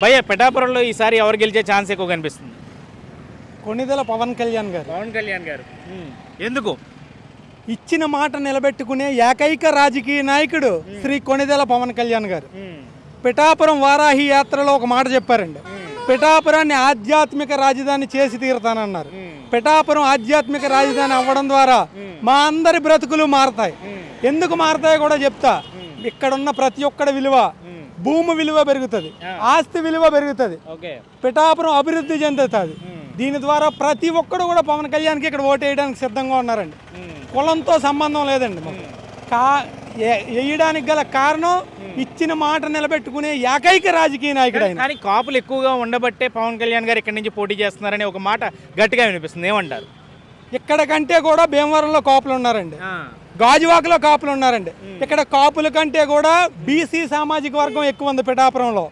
భయ్య పిఠాపురంలో ఈసారి ఎవరు గెలిచే ఛాన్స్ ఎక్కువ కనిపిస్తుంది? కొణిదెల పవన్ కళ్యాణ్ గారు. పవన్ కళ్యాణ్ గారు. ఎందుకు? ఇచ్చిన మాట నిలబెట్టుకునే ఏకైక రాజకీయ నాయకుడు శ్రీ కొణిదెల పవన్ కళ్యాణ్ గారు. పిఠాపురం వారాహి యాత్రలో ఒక మాట చెప్పారండి. పిఠాపురాన్ని ఆధ్యాత్మిక రాజధాని చేసి తీరుతానన్నారు. పిఠాపురం ఆధ్యాత్మిక రాజధాని అవ్వడం ద్వారా మా అందరి బ్రతుకులు మారతాయి. ఎందుకు మారతాయో కూడా చెప్తా. ఇక్కడున్న ప్రతి ఒక్కడి విలువ, భూమి విలువ పెరుగుతుంది, ఆస్తి విలువ పెరుగుతుంది, పిఠాపురం అభివృద్ధి చెందుతుంది. దీని ద్వారా ప్రతి ఒక్కడు కూడా పవన్ కళ్యాణ్కి ఇక్కడ ఓటు వేయడానికి సిద్ధంగా ఉన్నారండి. కులంతో సంబంధం లేదండి. వేయడానికి గల కారణం ఇచ్చిన మాట నిలబెట్టుకునే ఏకైక రాజకీయ నాయకుడు ఆయన. కానీ కాపులు ఎక్కువగా ఉండబట్టే పవన్ కళ్యాణ్ గారు ఇక్కడి నుంచి పోటీ చేస్తున్నారని ఒక మాట గట్టిగా వినిపిస్తుంది. ఏమంటారు? ఇక్కడ కంటే కూడా భీమవరంలో కాపులు ఉన్నారండి, గాజువాకలో కాపులు ఉన్నారండి. ఇక్కడ కాపుల కంటే కూడా బీసీ సామాజిక వర్గం ఎక్కువ ఉంది పిఠాపురంలో.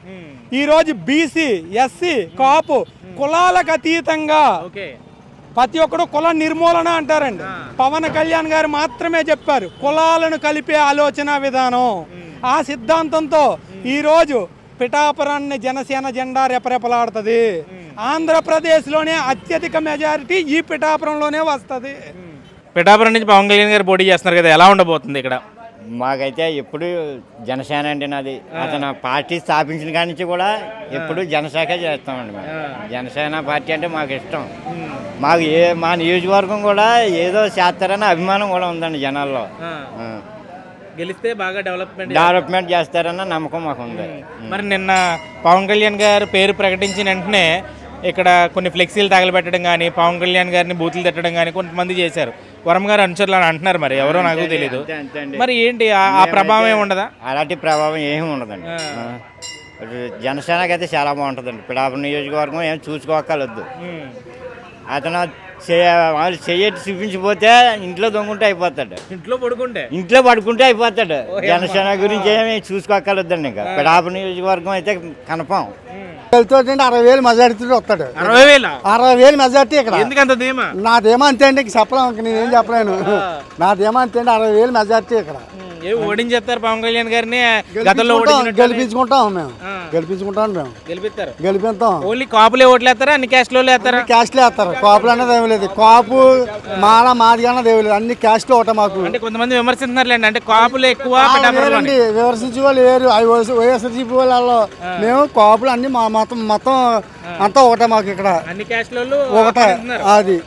ఈరోజు బీసీ, ఎస్సీ, కాపు కులాలకు అతీతంగా ప్రతి ఒక్కడు కుల నిర్మూలన అంటారండి. పవన్ కళ్యాణ్ గారు మాత్రమే చెప్పారు కులాలను కలిపే ఆలోచన విధానం. ఆ సిద్ధాంతంతో ఈరోజు పిఠాపురాన్ని జనసేన జెండా రెపరెపలాడుతుంది. ఆంధ్రప్రదేశ్లోనే అత్యధిక మెజారిటీ ఈ పిఠాపురంలోనే వస్తుంది. పిఠాపురం నుంచి పవన్ కళ్యాణ్ గారు పోటీ చేస్తున్నారు కదా, ఎలా ఉండబోతుంది ఇక్కడ? మాకైతే ఎప్పుడు జనసేన అంటే నాది. అతను పార్టీ స్థాపించిన కాడి నుంచి కూడా ఎప్పుడు జనసేన చేస్తామండి. మేము జనసేన పార్టీ అంటే మాకు ఇష్టం. మాకు మా నియోజకవర్గం కూడా ఏదో చేస్తారని అభిమానం కూడా ఉందండి జనాల్లో. గెలిస్తే బాగా డెవలప్మెంట్ చేస్తారన్న నమ్మకం మాకు ఉంది. మరి నిన్న పవన్ కళ్యాణ్ గారు పేరు ప్రకటించిన వెంటనే ఇక్కడ కొన్ని ఫ్లెక్సీలు తగలబెట్టడం కానీ, పవన్ కళ్యాణ్ గారిని బూతులు తిట్టడం కానీ కొంతమంది చేశారు. వరం గారు అనుచరులు అని అంటున్నారు. మరి ఎవరో నాకు తెలియదు. మరి ఏంటి ఆ ప్రభావం ఏమి ఉండదా? అలాంటి ప్రభావం ఏమి ఉండదండి. జనసేనకి అయితే చాలా బాగుంటుందండి. పిఠాపురం నియోజకవర్గం ఏం చూసుకోకలొద్దు. అతను చెయ్యటి చూపించిపోతే ఇంట్లో దొంగుంటే అయిపోతాడు, ఇంట్లో పడుకుంటే అయిపోతాడు. జనసేన గురించి ఏమి చూసుకోకలొద్దండి. ఇంకా పిఠాపురం నియోజకవర్గం అయితే కన్ఫామ్ 60,000 మెజార్టీ వస్తాడు. 60,000 మెజార్టీ ఇక్కడ. నాదేమో అంతే అండి, చెప్పలేము. నేనేం చెప్పలేను. నాదేమో అంతే అండి, 60,000 మెజార్టీ ఇక్కడ. ఓడించేస్తారు పవన్ కళ్యాణ్ గారిని. గెలిపించుకుంటాం మేము, గెలిపించుకుంటాం మేము, గెలిపిస్తాం. ఓన్లీ కాపులే ఓట్లు వేస్తారా? అన్ని క్యాస్ట్లో వేస్తారా? క్యాస్ట్లు వేస్తారు. కాపులు అన్నది ఏమి లేదు. కాపు మాల మాది అన్నది ఏమి లేదు. అన్ని క్యాస్ట్లు ఒకటే మాకు. అంటే కొంతమంది విమర్శిస్తున్నారులేండి, అంటే కాపులు ఎక్కువ విమర్శించే వాళ్ళు లేరు. వైఎస్ఆర్సీపీ వాళ్ళు మేము కాపులు అన్ని మొత్తం అంతా ఒకటే మాకు ఇక్కడ. అన్ని క్యాస్ట్లలో ఒకటే. అది